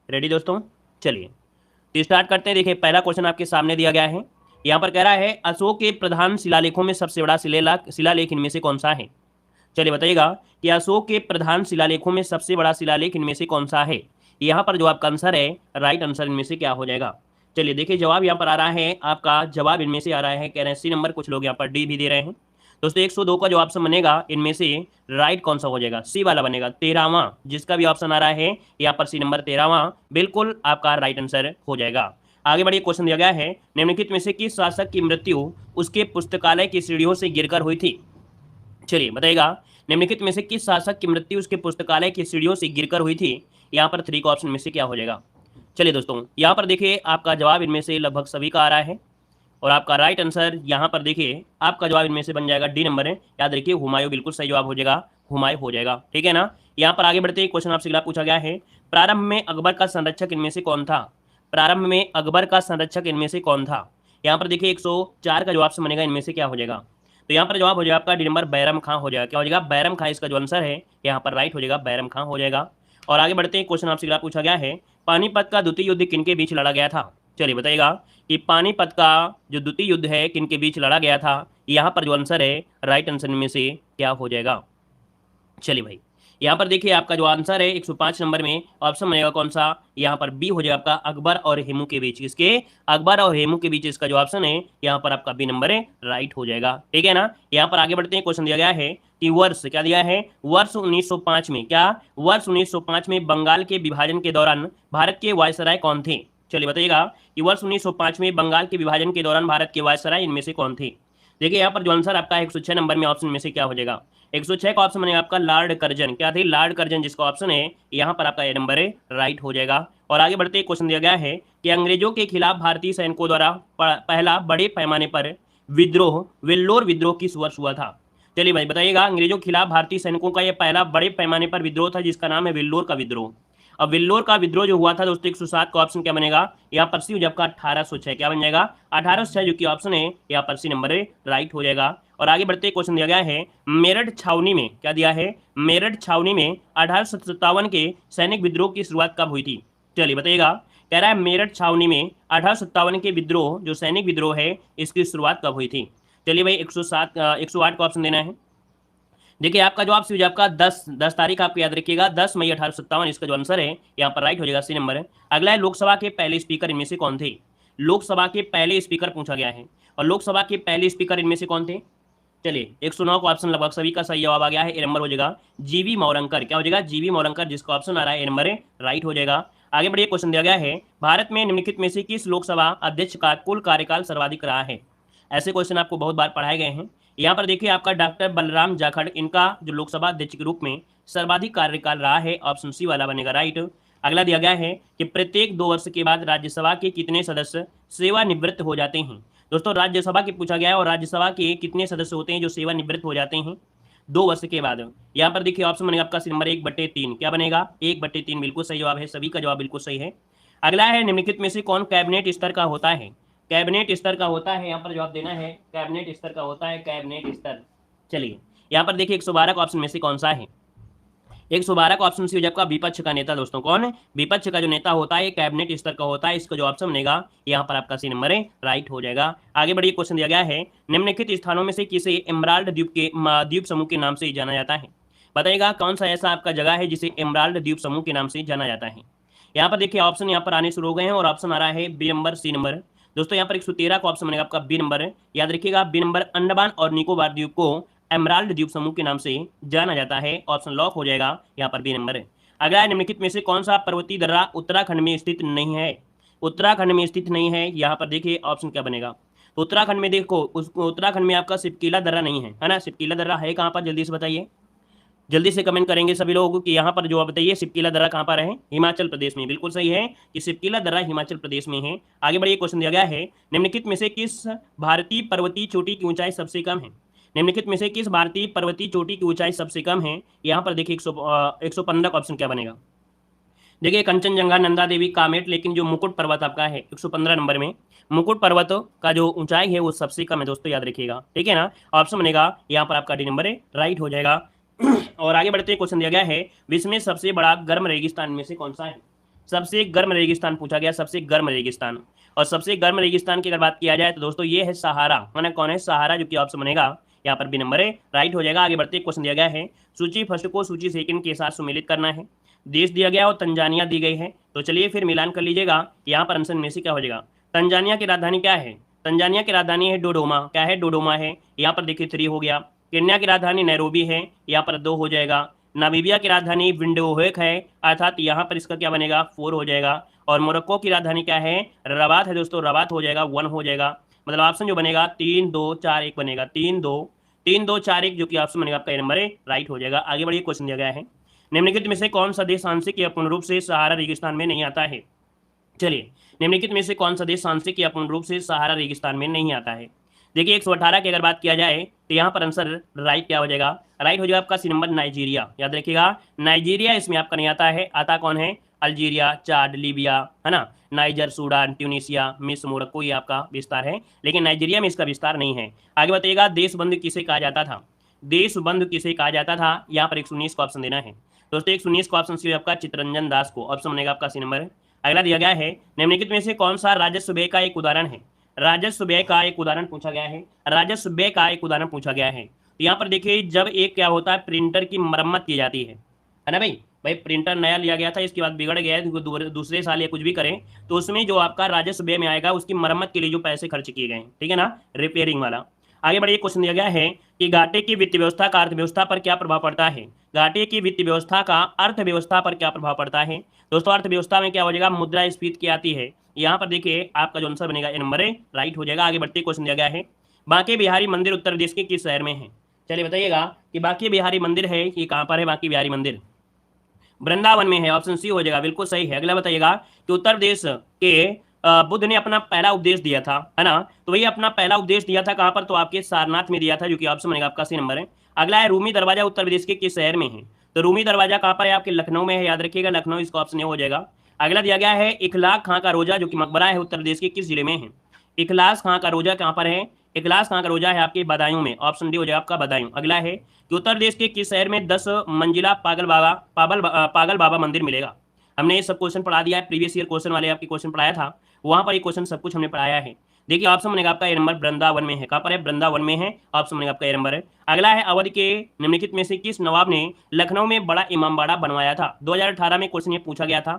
Ready दोस्तों? चलिए तो स्टार्ट करते हैं। देखिए पहला क्वेश्चन आपके सामने दिया गया है। यहाँ पर कह रहा है अशोक के प्रधान शिलालेखों में सबसे बड़ा शिलालेख इनमें से कौन सा है? चलिए बताइएगा कि अशोक के प्रधान शिलालेखों में सबसे बड़ा शिलालेख इनमें से कौन सा है। यहाँ पर जो आपका आंसर है, राइट आंसर इनमें से क्या हो जाएगा? चलिए देखिए जवाब यहाँ पर आ रहा है, आपका जवाब इनमें से आ रहा है, कह रहे हैं सी नंबर, कुछ लोग यहाँ पर डी भी दे रहे हैं। दोस्तों 102 का जो ऑप्शन बनेगा इनमें से राइट कौन सा हो जाएगा? सी वाला बनेगा, 13वां। जिसका भी ऑप्शन आ रहा है यहाँ पर सी नंबर 13वां बिल्कुल आपका राइट आंसर हो जाएगा। आगे बढ़िए, क्वेश्चन दिया गया है निम्नलिखित में से किस शासक की मृत्यु उसके पुस्तकालय की सीढ़ियों से गिरकर हुई थी? चलिए बताइएगा निम्नलिखित में से किस शासक की मृत्यु उसके पुस्तकालय की सीढ़ियों से गिरकर हुई थी? यहाँ पर 3 का ऑप्शन में से क्या हो जाएगा? चलिए दोस्तों यहाँ पर देखिए आपका जवाब इनमें से लगभग सभी का आ रहा है और आपका राइट आंसर यहाँ पर देखिए आपका जवाब इनमें से बन जाएगा डी नंबर है। याद रखिए हुमायूं बिल्कुल सही जवाब हो जाएगा, हुमायूं हो जाएगा, ठीक है ना। यहाँ पर आगे बढ़ते क्वेश्चन आपसे अगला पूछा गया है, प्रारंभ में अकबर का संरक्षक इनमें से कौन था? प्रारंभ में अकबर का संरक्षक इनमें से कौन था? यहाँ पर देखिए 104 का जवाब से बनेगा इनमें से क्या हो जाएगा? तो यहाँ पर जवाब हो जाएगा आपका डी नंबर बैरम खां हो जाएगा। क्या हो जाएगा? बैरम खां इसका जो आंसर है यहाँ पर राइट हो जाएगा, बैरम खां हो जाएगा। और आगे बढ़ते हैं, क्वेश्चन आपसे अगला पूछा गया है, पानीपत का द्वितीय युद्ध किनके बीच लड़ा गया था? चलिए बताइएगा कि पानीपत का जो द्वितीय युद्ध है किनके बीच लड़ा गया था? यहाँ पर जो आंसर है राइट आंसर में से क्या हो जाएगा? चलिए भाई यहाँ पर देखिए आपका जो आंसर है 105 नंबर में ऑप्शन बनेगा कौन सा? यहाँ पर बी हो जाएगा आपका, अकबर और हेमू के बीच। किसके? अकबर और हेमू के बीच इसका जो ऑप्शन है यहाँ पर आपका बी नंबर है, राइट हो जाएगा, ठीक है ना। यहाँ पर आगे बढ़ते हैं, क्वेश्चन दिया गया है कि वर्ष क्या दिया है? वर्ष 1905 में, क्या वर्ष 1905 में बंगाल के विभाजन के दौरान भारत के वायसराय कौन थे? चलिए बताइएगा कि वर्ष 1905 में बंगाल के विभाजन के दौरान भारत के वायसराय इनमें से कौन थे? देखिए यहाँ पर जो आंसर आपका 106 नंबर में ऑप्शन में से क्या हो जाएगा? 106 का ऑप्शन बनेगा आपका लॉर्ड कर्जन। क्या थे? लॉर्ड कर्जन जिसका ऑप्शन है यहाँ पर आपका ए नंबर है, राइट हो जाएगा। और आगे बढ़ते क्वेश्चन दिया गया है कि अंग्रेजों के खिलाफ भारतीय सैनिकों द्वारा पहला बड़े पैमाने पर विद्रोह वेल्लोर विद्रोह किस वर्ष हुआ था? चलिए भाई बताइएगा, अंग्रेजों के खिलाफ भारतीय सैनिकों का यह पहला बड़े पैमाने पर विद्रोह था जिसका नाम है वेल्लोर का विद्रोह। अब वेल्लोर का विद्रोह जो हुआ था दोस्तों 107 का ऑप्शन क्या बनेगा? यहाँ पर सी हो जाएगा 1806। क्या बन जाएगा? 1806 जो कि ऑप्शन है यहाँ पर सी नंबर है, राइट हो जाएगा। और आगे बढ़ते क्वेश्चन दिया गया है, मेरठ छावनी में, क्या दिया है? मेरठ छावनी में 1857 के सैनिक विद्रोह की शुरुआत कब हुई थी? चलिए बताइएगा, कह रहा है मेरठ छावनी में 1857 के विद्रोह जो सैनिक विद्रोह है इसकी शुरुआत कब हुई थी? चलिए भाई 108 का ऑप्शन देना है। देखिए आपका जवाब सी आपका 10 तारीख आपको याद रखिएगा, 10 मई 1857 इसका जो आंसर है यहाँ पर राइट हो जाएगा, सी नंबर है। अगला है लोकसभा के पहले स्पीकर इनमें से कौन थे? लोकसभा के पहले स्पीकर पूछा गया है और लोकसभा के पहले स्पीकर इनमें से कौन थे? चलिए 109 का ऑप्शन लगभग सभी का सही जवाब आ गया है, ए नंबर हो जाएगा जीवी मौरंकर। क्या हो जाएगा? जीवी मौरंकर जिसका ऑप्शन आ रहा है ए नंबर है, राइट हो जाएगा। आगे बढ़िए, क्वेश्चन दिया गया है, भारत में निम्नलिखित में से किस लोकसभा अध्यक्ष का कुल कार्यकाल सर्वाधिक रहा है? ऐसे क्वेश्चन आपको बहुत बार पढ़ाए गए हैं। यहाँ पर देखिए आपका डॉक्टर बलराम जाखड़, इनका जो लोकसभा अध्यक्ष के रूप में सर्वाधिक कार्यकाल रहा है, ऑप्शन सी वाला बनेगा, राइट। अगला दिया गया है कि प्रत्येक 2 वर्ष के बाद राज्यसभा के कितने सदस्य सेवानिवृत्त हो जाते हैं? दोस्तों राज्यसभा के पूछा गया है और राज्यसभा के कितने सदस्य होते हैं जो सेवानिवृत्त हो जाते हैं 2 वर्ष के बाद? यहाँ पर देखिए ऑप्शन बनेगा आपका सी नंबर 1/3। क्या बनेगा? 1/3 बिल्कुल सही जवाब है, सभी का जवाब बिल्कुल सही है। अगला है निम्नलिखित में से कौन कैबिनेट स्तर का होता है? कैबिनेट स्तर का होता है, यहाँ पर जवाब देना है, कैबिनेट स्तर का होता है, कैबिनेट स्तर। चलिए यहाँ पर देखिए 112 का ऑप्शन में से कौन सा है? 112 का ऑप्शन सी हो जाएगा विपक्ष का नेता। दोस्तों कौन है? विपक्ष का जो नेता होता है कैबिनेट स्तर का होता है, इसका जो ऑप्शन बनेगा यहाँ पर आपका सी नंबर है, राइट हो जाएगा। आगे बढ़िए, क्वेश्चन दिया गया है, निम्नलिखित स्थानों में से किसे एमराल्ड द्वीप के द्वीप समूह के नाम से जाना जाता है? बताइएगा कौन सा ऐसा आपका जगह है जिसे एमराल्ड द्वीप समूह के नाम से जाना जाता है? यहाँ पर देखिए ऑप्शन यहाँ पर आने शुरू हो गए हैं और ऑप्शन आ रहा है बी नंबर, सी नंबर। दोस्तों यहाँ पर 113 का ऑप्शन बनेगा आपका बी नंबर है, याद रखिएगा बी नंबर। अंडमान और निकोबार द्वीप को एमराल्ड द्वीप समूह के नाम से जाना जाता है, ऑप्शन लॉक हो जाएगा, यहाँ पर बी नंबर है। अगला निम्नलिखित में से कौन सा पर्वतीय दर्रा उत्तराखंड में स्थित नहीं है? उत्तराखंड में स्थित नहीं है, यहाँ पर देखिए ऑप्शन क्या बनेगा? तो उत्तराखंड में देखो, उत्तराखंड में आपका सिपकीला दर्रा नहीं है ना? सिपकीला दर्रा है कहाँ पर? जल्दी से बताइए, जल्दी से कमेंट करेंगे सभी लोग कि यहाँ पर जो बताइए सिपकीला दर्रा कहाँ पर है? हिमाचल प्रदेश में, बिल्कुल सही है कि सिपकीला दर्रा हिमाचल प्रदेश में है। आगे बढ़िए, क्वेश्चन दिया गया है, निम्नलिखित में से किस भारतीय पर्वतीय चोटी की ऊंचाई सबसे कम है? निम्नलिखित में से किस भारतीय पर्वतीय चोटी की ऊंचाई सबसे कम है? यहाँ पर देखिए 115 का ऑप्शन क्या बनेगा? देखिए कंचनजंगा, नंदा देवी, कामेट, लेकिन जो मुकुट पर्वत आपका है 115 नंबर में, मुकुट पर्वत का जो ऊंचाई है वो सबसे कम है दोस्तों, याद रखिएगा, ठीक है ना। ऑप्शन बनेगा यहाँ पर आपका डी नंबर है, राइट हो जाएगा। और आगे बढ़ते क्वेश्चन दिया गया है, विश्व में सबसे बड़ा गर्म रेगिस्तान में से कौन सा है? सबसे गर्म रेगिस्तान पूछा गया, सबसे गर्म रेगिस्तान। और सबसे गर्म रेगिस्तान की अगर बात किया जाए तो दोस्तों ये है सहारा, माना कौन है, सहारा, जो कि ऑप्शन बनेगा यहाँ पर बी नंबर है, राइट हो जाएगा। आगे बढ़ते क्वेश्चन दिया गया है, सूची फर्स्ट को सूची सेकंड के साथ सुमेलित करना है। देश दिया गया और तंजानिया दी गई है, तो चलिए फिर मिलान कर लीजिएगा, यहाँ पर आंसर में से क्या हो जाएगा। तंजानिया की राजधानी क्या है, तंजानिया की राजधानी है डोडोमा, क्या है, डोडोमा है, यहाँ पर देखिए 3 हो गया। केन्या की राजधानी नैरोबी है, यहाँ पर 2 हो जाएगा। नामीबिया की राजधानी विंडोवेक है, अर्थात यहाँ पर इसका क्या बनेगा, 4 हो जाएगा। और मोरक्को की राजधानी क्या है, रबात है दोस्तों, रबात हो जाएगा, 1 हो जाएगा। मतलब ऑप्शन जो बनेगा 3 2 4 1 बनेगा, 3 2 4 1, जो कि ऑप्शन बनेगा आपका ए नंबर है, राइट हो जाएगा। आगे बढ़िए, क्वेश्चन दिया गया है, निम्नलिखित में से कौन सा देश आंशिक या पूर्ण रूप से सहारा रेगिस्तान में नहीं आता है। चलिए, निम्नलिखित में से कौन सा देश आंशिक या पूर्ण रूप से सहारा रेगिस्तान में नहीं आता है। देखिए 118 की अगर बात किया जाए तो यहाँ पर आंसर राइट क्या हो जाएगा, राइट हो जाएगा आपका सी नंबर नाइजीरिया। याद रखिएगा, नाइजीरिया इसमें आपका नहीं आता है, आता कौन है, अल्जीरिया, चाड, लीबिया, है ना, नाइजर, सूडान, ट्यूनिसिया, मिस्र, मोरक्को, ये आपका विस्तार है, लेकिन नाइजीरिया में इसका विस्तार नहीं है। आगे बताइएगा, देशबंधु किसे कहा जाता था, देशबंधु किसे कहा जाता था, यहाँ पर 119 का ऑप्शन देना है दोस्तों। 119 का ऑप्शन सी आपका चित्तरंजन दास को, ऑप्शन बनेगा आपका सी नंबर। अगला दिया गया है, निम्नलिखित में से कौन सा राजस्व व्यय का एक उदाहरण है, राजस्व व्यय का एक उदाहरण पूछा गया है, राजस्व व्यय का एक उदाहरण पूछा गया है। तो यहाँ पर देखिए, जब एक क्या होता है, प्रिंटर की मरम्मत की जाती है ना भाई, प्रिंटर नया लिया गया था, इसके बाद बिगड़ गया है, दूसरे साल या कुछ भी करें, तो उसमें जो आपका राजस्व व्यय में आएगा, उसकी मरम्मत के लिए जो पैसे खर्च किए गए, ठीक है ना, रिपेयरिंग वाला। आगे बढ़िए, क्वेश्चन दिया गया है कि घाटे की वित्त व्यवस्था का अर्थव्यवस्था पर क्या प्रभाव पड़ता है, घाटे की वित्त व्यवस्था का अर्थव्यवस्था पर क्या प्रभाव पड़ता है। दोस्तों अर्थव्यवस्था में क्या हो जाएगा, मुद्रास्फीति की आती है। यहाँ पर देखिए आपका जो आंसर बनेगा ए नंबर है, राइट हो जाएगा। आगे बढ़ते क्वेश्चन दिया गया है, बांके बिहारी मंदिर उत्तर प्रदेश के किस शहर में है। चलिए बताइएगा कि बांके बिहारी मंदिर है ये कहाँ पर है, बांके बिहारी मंदिर वृंदावन में है, ऑप्शन सी हो जाएगा, बिल्कुल सही है। अगला बताइएगा कि उत्तर प्रदेश के बुद्ध ने अपना पहला उपदेश दिया था, है ना, तो वही अपना पहला उपदेश दिया था कहाँ पर, तो आपके सारनाथ में दिया था, जो कि ऑप्शन बनेगा आपका सी नंबर है। अगला है, रूमी दरवाजा उत्तर प्रदेश के किस शहर में है, तो रूमी दरवाजा कहाँ पर है, आपके लखनऊ में है, याद रखिएगा, लखनऊ इसका ऑप्शन हो जाएगा। अगला दिया गया है, इखलाक खां का रोजा जो कि मकबरा है उत्तर प्रदेश के किस जिले में है, इखलास खां का रोजा कहाँ पर है, इखलास खां का रोजा है आपके बदायूं में, ऑप्शन डी हो जाएगा आपका बदायूं। अगला है कि उत्तर प्रदेश के किस शहर में 10 मंजिला पागल बाबा मंदिर मिलेगा। हमने ये सब क्वेश्चन पढ़ा दिया है, प्रीवियस ईयर क्वेश्चन वाले आपके क्वेश्चन पढ़ाया था, वहां पर ये क्वेश्चन सब कुछ हमने पढ़ाया है। देखिए ऑप्शन बनेगा आपका ए नंबर, वृंदावन में है, कहाँ पर है, वृंदावन में है, ऑप्शन बनेगा आपका ए नंबर है। अगला है, अवध के निम्नलिखित में से किस नवाब ने लखनऊ में बड़ा इमामबाड़ा बनवाया था। 2018 में क्वेश्चन ये पूछा गया था,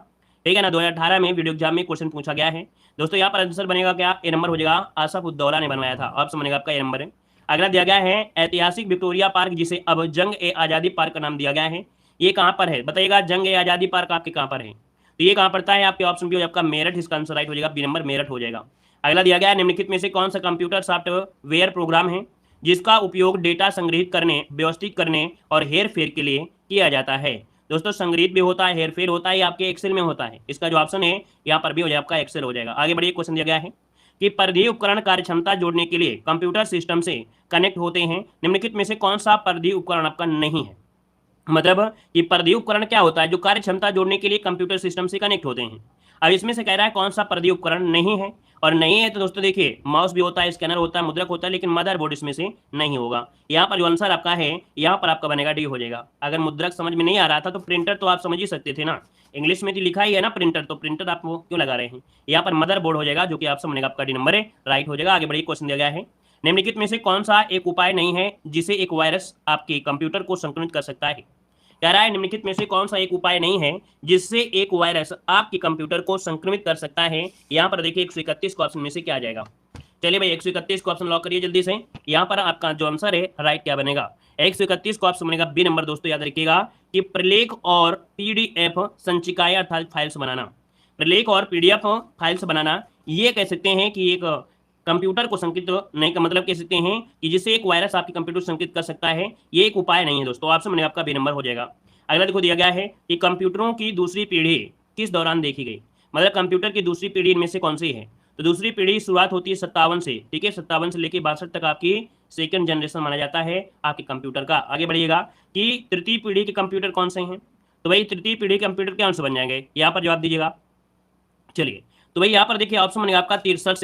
ठीक है ना, 2018 में वीडियो एग्जाम में क्वेश्चन पूछा गया है दोस्तों। यहाँ पर आंसर बनेगा क्या, ए नंबर हो जाएगा, आसफ उद्दौला ने बनवाया था, ऑप्शन बनेगा आपका ए नंबर है। अगला दिया गया है, ऐतिहासिक विक्टोरिया पार्क जिसे अब जंग ए आज़ादी पार्क का नाम दिया गया है, ये कहाँ पर है, बताइएगा, जंग ए आज़ादी पार्क आपके कहाँ पर है, तो ये कहाँ पड़ता है, आपके ऑप्शन बी हो आपका मेरठ, इसका आंसर राइट हो जाएगा, बी नंबर मेरठ हो जाएगा। अगला दिया गया है, निम्नलिखित में से कौन सा कंप्यूटर सॉफ्टवेयर प्रोग्राम है जिसका उपयोग डेटा संग्रहित करने, व्यवस्थित करने और हेर फेर के लिए किया जाता है। दोस्तों संग्रहित भी होता है, हेर फेर होता है, आपके एक्सेल में होता है, इसका जो ऑप्शन है यहाँ पर भी हो जाएगा आपका एक्सेल हो जाएगा। आगे बढ़िए, क्वेश्चन दिया गया है कि परिधीय उपकरण कार्यक्षमता जोड़ने के लिए कंप्यूटर सिस्टम से कनेक्ट होते हैं, निम्नलिखित में से कौन सा परिधीय उपकरण आपका नहीं है। मतलब कि परिधीय उपकरण क्या होता है, जो कार्य क्षमता जोड़ने के लिए कंप्यूटर सिस्टम से कनेक्ट होते हैं। अब इसमें से कह रहा है कौन सा परिधीय उपकरण नहीं है, और नहीं है तो दोस्तों देखिए, माउस भी होता है, स्कैनर होता है, मुद्रक होता है, लेकिन मदरबोर्ड इसमें से नहीं होगा। यहाँ पर जो आंसर आपका है, यहाँ पर आपका बनेगा डी हो जाएगा। अगर मुद्रक समझ में नहीं आ रहा था तो प्रिंटर तो आप समझ ही सकते थे ना, इंग्लिश में तो लिखा ही है ना प्रिंटर, तो प्रिंटर आप वो क्यों लगा रहे हैं। यहाँ पर मदरबोर्ड हो जाएगा, जो कि आप समझेगा आपका डी नंबर है, राइट हो जाएगा। आगे बढ़िए, क्वेश्चन दिया गया है, निम्नलिखित में से कौन सा एक उपाय नहीं है जिसे एक वायरस आपके कंप्यूटर को संक्रमित कर सकता है। कह रहा है निम्नलिखित में से कौन सा एक उपाय नहीं है जिससे एक वायरस आपके कंप्यूटर को संक्रमित कर सकता है। यहाँ पर देखिए 131 को ऑप्शन में से क्या आ जाएगा। चलिए भाई 131 को ऑप्शन लॉक करिए जल्दी से। यहाँ पर आपका जो आंसर है राइट क्या बनेगा, 131 को ऑप्शन बनेगा बी नंबर। दोस्तों याद रखिएगा कि प्रलेख और पीडीएफ संचिकाएं अर्थात फाइल्स बनाना, प्रलेख और पीडीएफ फाइल्स बनाना, ये कह सकते हैं कि एक कंप्यूटर को संकेत नहीं का मतलब कह सकते हैं कि जिससे एक वायरस आपके कंप्यूटर संकेत कर सकता है, ये एक उपाय नहीं है दोस्तों। ऑप्शन बनेगा आपका बी नंबर हो जाएगा। अगला देखो दिया गया है कि कंप्यूटरों की दूसरी पीढ़ी किस दौरान देखी गई, मतलब कंप्यूटर की दूसरी पीढ़ी इनमें से कौन सी है। तो दूसरी पीढ़ी की शुरुआत होती है 57 से, ठीक है, 57 से लेकर 62 तक आपकी सेकंड जनरेशन माना जाता है आपके कंप्यूटर का। आगे बढ़िएगा कि तृतीय पीढ़ी के कंप्यूटर कौन से हैं, तो भाई तृतीय पीढ़ी के कंप्यूटर कौन से बन जाएंगे, यहाँ पर जवाब दीजिएगा। चलिए तो भाई यहाँ पर देखिए ऑप्शन बनेगा आपका 63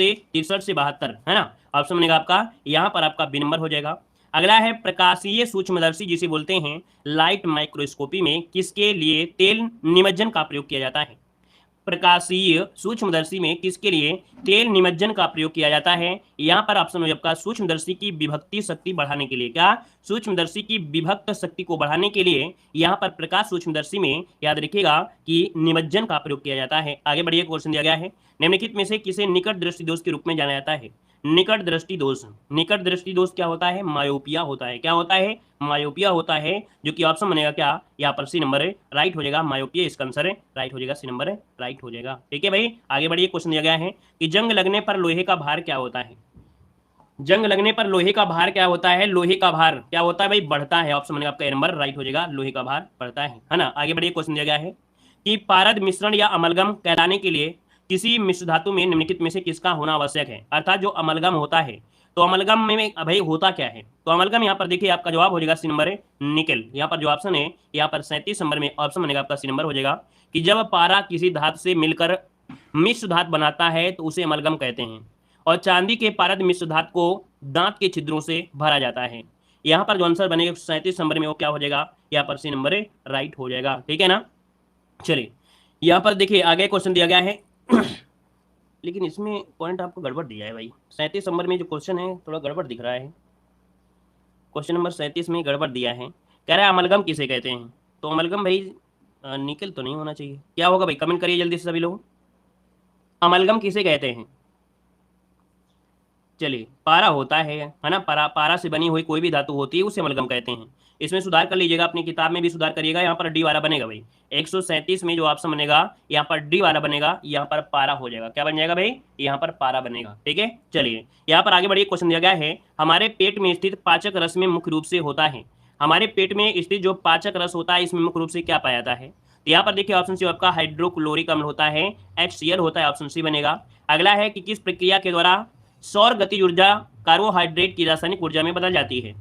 से 72, है ना, ऑप्शन बनेगा आपका यहाँ पर आपका बी नंबर हो जाएगा। अगला है प्रकाशीय सूक्ष्मदर्शी जिसे बोलते हैं लाइट माइक्रोस्कोपी में किसके लिए तेल निमज्जन का प्रयोग किया जाता है। प्रकाशीय सूक्ष्मदर्शी में किसके लिए तेल निमज्जन का प्रयोग किया जाता है? यहाँ पर ऑप्शन हो आपका सूक्ष्मदर्शी की विभक्ति शक्ति बढ़ाने के लिए। क्या? सूक्ष्मदर्शी की विभक्त शक्ति को बढ़ाने के लिए यहाँ पर प्रकाश सूक्ष्मदर्शी में याद रखिएगा कि निमज्जन का प्रयोग किया जाता है। आगे बढ़िए, क्वेश्चन दिया गया है, निम्नलिखित में से किसे निकट दृष्टि दोष के रूप में जाना जाता है? निकट दृष्टि दोष। निकट दृष्टि दोष क्या होता है? मायोपिया होता है। क्या होता है? मायोपिया होता है, जो कि ऑप्शन बनेगा क्या यहाँ पर सी नंबर राइट हो जाएगा। मायोपिया इसका आंसर राइट हो जाएगा, सी नंबर राइट हो जाएगा। ठीक है भाई, आगे बढ़िए, क्वेश्चन दिया गया है कि जंग लगने पर लोहे का भार क्या होता है? जंग लगने पर लोहे का भार क्या होता है? लोहे का भार क्या होता है भाई? बढ़ता है। ऑप्शन बनेगा आपका नंबर राइट हो जाएगा, लोहे का भार बढ़ता है ना। आगे बढ़िए, क्वेश्चन दिया गया है कि पारद मिश्रण या अमलगम कहलाने के लिए किसी मिश्र धातु में निम्नलिखित में से किसका होना आवश्यक है? अर्थात जो अमलगम होता है, तो अमलगम में भाई होता क्या है? तो अमलगम यहाँ पर देखिए आपका जवाब हो जाएगा सी नंबर निकल। यहाँ पर जो ऑप्शन है यहाँ पर 37 नंबर में ऑप्शन बनेगा आपका सी नंबर हो जाएगा कि जब पारा किसी धातु से मिलकर मिश्र धातु बनाता है तो उसे अमलगम कहते हैं। और चांदी के पारद मिश्र धातु को दांत के छिद्रों से भरा जाता है। यहाँ पर जो आंसर बनेगा 37 नंबर में वो क्या हो जाएगा? यहाँ पर सी नंबर राइट हो जाएगा। ठीक है ना। चलिए यहाँ पर देखिए आगे क्वेश्चन दिया गया है लेकिन इसमें पॉइंट आपको गड़बड़ दिया है भाई। 37 नंबर में जो क्वेश्चन है थोड़ा गड़बड़ दिख रहा है। क्वेश्चन नंबर 37 में गड़बड़ दिया है, कह रहा है अमलगम किसे कहते हैं? तो अमलगम भाई निकल तो नहीं होना चाहिए। क्या होगा भाई? कमेंट करिए जल्दी से सभी लोग, अमलगम किसे कहते हैं? चलिए, पारा होता है ना। पारा से बनी हुई कोई भी धातु होती है उसे अमलगम कहते हैं। इसमें सुधार कर लीजिएगा, अपनी किताब में भी सुधार करिएगा। यहाँ पर डी वाला बनेगा भाई। 137 में जो ऑप्शन बनेगा यहाँ पर डी वाला बनेगा, यहाँ पर पारा हो जाएगा। क्या बन जाएगा भाई? यहाँ पर पारा बनेगा। ठीक है, चलिए यहाँ पर आगे बढ़िए, क्वेश्चन दिया गया है हमारे पेट में स्थित पाचक रस में मुख्य रूप से होता है। हमारे पेट में स्थित जो पाचक रस होता है इसमें मुख्य रूप से क्या पाया जाता है? तो यहाँ पर देखिए ऑप्शन सी आपका हाइड्रोक्लोरिक अम्ल होता है, HCl होता है, ऑप्शन सी बनेगा। अगला है कि किस प्रक्रिया के द्वारा सौर गतिज ऊर्जा कार्बोहाइड्रेट की रासायनिक ऊर्जा में बदल जाती है?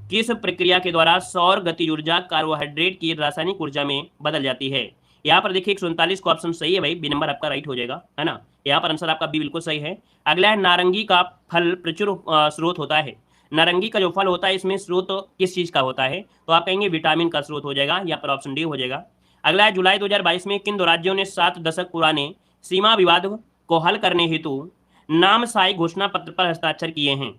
किस प्रक्रिया के द्वारा सौर गतिज ऊर्जा कार्बोहाइड्रेट की रासायनिक ऊर्जा में बदल जाती है? यहाँ पर देखिए 139 का ऑप्शन सही है भाई, बी नंबर आपका राइट हो जाएगा, है ना। यहाँ पर आंसर आपका बी बिल्कुल सही है। अगला है नारंगी का फल प्रचुर स्रोत होता है। नारंगी का जो फल होता है इसमें स्रोत किस चीज का होता है? तो आप कहेंगे विटामिन का स्रोत हो जाएगा। यहाँ पर ऑप्शन डी हो जाएगा। अगला है जुलाई 2022 में किन दो राज्यों ने 7 दशक पुराने सीमा विवाद को हल करने हेतु नामसाई घोषणा पत्र पर हस्ताक्षर किए हैं?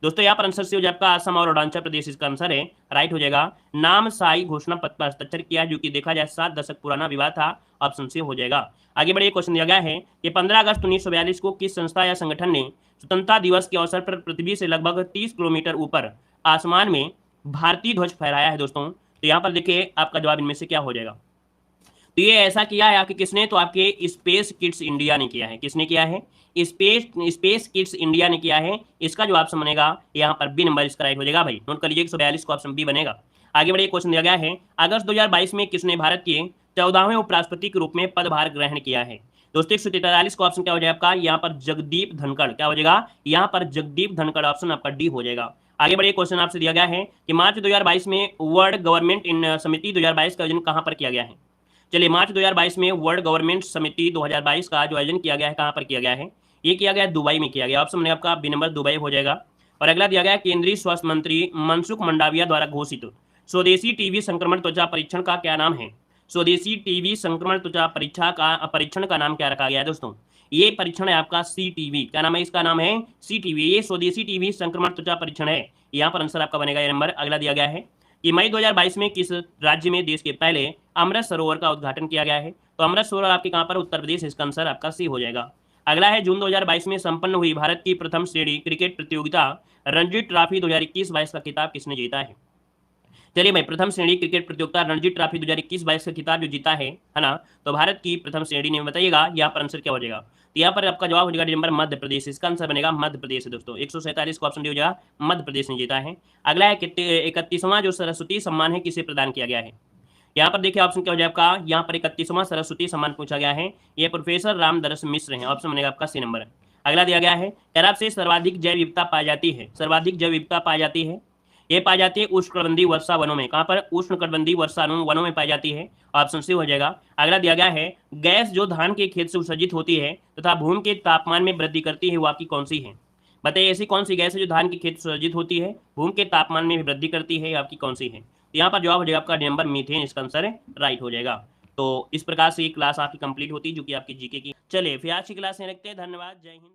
दोस्तों यहाँ पर आंसर से हो जाए आपका असम और अरुणाचल प्रदेश, इसका आंसर है राइट हो जाएगा। नामसाई घोषणा पत्र पर हस्ताक्षर किया, जो कि देखा जाए 7 दशक पुराना विवाद था, ऑप्शन से हो जाएगा। आगे बढ़िए, क्वेश्चन दिया गया है कि 15 अगस्त 1942 को किस संस्था या संगठन ने स्वतंत्रता दिवस के अवसर पर पृथ्वी से लगभग 30 किलोमीटर ऊपर आसमान में भारतीय ध्वज फहराया है? दोस्तों तो यहाँ पर देखिए आपका जवाब इनमें से क्या हो जाएगा? तो ये ऐसा किया है आपके किसने? तो आपके स्पेस किड्स इंडिया ने किया है। किसने किया है? स्पेस किड्स इंडिया ने किया है। इसका जो ऑप्शन बनेगा यहाँ पर बी नंबर इसका राइट हो जाएगा भाई। नोट कर लीजिए 142 का ऑप्शन बी बनेगा। आगे बढ़िए, क्वेश्चन दिया गया है अगस्त 2022 में किसने भारत के 14वें उपराष्ट्रपति के रूप में पदभार ग्रहण किया है? दोस्तों 143 का ऑप्शन क्या हो जाएगा आपका? यहाँ पर जगदीप धनखड़। क्या हो जाएगा? यहाँ पर जगदीप धनखड़, ऑप्शन आपका डी हो जाएगा। आगे बढ़िए, क्वेश्चन आपसे दिया गया है कि मार्च 2022 में वर्ल्ड गवर्नमेंट इन समिति 2022 का आयोजन कहाँ पर किया गया है? चलिए, मार्च 2022 में वर्ल्ड गवर्नमेंट समिति 2022 का जो आयोजन किया गया है कहाँ पर किया गया है? ये किया गया है दुबई में किया गया। ऑप्शन में आपका बी नंबर दुबई हो जाएगा। और अगला दिया गया है केंद्रीय स्वास्थ्य मंत्री मनसुख मंडाविया द्वारा घोषित स्वदेशी टीबी संक्रमण त्वचा परीक्षण का क्या नाम है? स्वदेशी टीबी संक्रमण त्वचा परीक्षण का नाम क्या रखा गया है दोस्तों? ये परीक्षण है आपका CTV। क्या नाम है इसका? नाम है CTV। ये स्वदेशी टीबी संक्रमण त्वचा परीक्षण है। यहाँ पर आंसर आपका बनेगा ये नंबर। अगला दिया गया है कि मई 2022 में किस राज्य में देश के पहले अमृत सरोवर का उद्घाटन किया गया है? तो अमृत सरोवर आपके कहाँ पर? उत्तर प्रदेश, इसका आंसर आपका सी हो जाएगा। अगला है जून 2022 में संपन्न हुई भारत की प्रथम श्रेणी क्रिकेट प्रतियोगिता रणजी ट्रॉफी 2021-22 का खिताब किसने जीता है? चलिए भाई, प्रथम श्रेणी क्रिकेट प्रतियोगिता रणजी ट्रॉफी 2021-22 का खिताब जो जीता है ना, तो भारत की प्रथम श्रेणी ने बताइएगा यहाँ पर आंसर क्या हो जाएगा? तो यहाँ पर आपका जवाब हो जाएगा नंबर मध्य प्रदेश, इसका आंसर बनेगा मध्य प्रदेश है दोस्तों। 147 का ऑप्शन डी हो जाएगा, मध्य प्रदेश ने जीता है। अगला है 31वां जो सरस्वती सम्मान है किसे प्रदान किया गया है? यहाँ पर देखिए ऑप्शन क्या हो जाए आपका? यहाँ पर 31वां सरस्वती सम्मान पूछा गया है, ये प्रोफेसर रामदरस मिश्र हैं, ऑप्शन बनेगा आपका सी नंबर। अगला दिया गया है खैराब से सर्वाधिक जैव विविधता पाई जाती है। सर्वाधिक जैव विविधता पाई जाती है, ये पाई जाती है उष्णकटिबंधीय वर्षा वनों में। कहाँ पर? उष्णकटिबंधीय वर्षा वनों में पाई जाती है, ऑप्शन सी हो जाएगा। अगला दिया गया है गैस जो धान के खेत से उत्सर्जित होती है तथा भूमि के तापमान में वृद्धि करती है, वो आपकी कौन सी है? बताइए ऐसी कौन सी गैस है जो धान के खेत से उत्सर्जित होती है, भूमि के तापमान में वृद्धि करती है, आपकी कौन सी है? यहाँ पर जवाब हो जाएगा आपका नंबर मीथेन, इसका आंसर राइट हो जाएगा। तो इस प्रकार से ये क्लास आपकी कंप्लीट होती है जो कि आपकी जीके की। चलिए फिर आज की क्लास में रखते हैं। धन्यवाद। जय हिंद।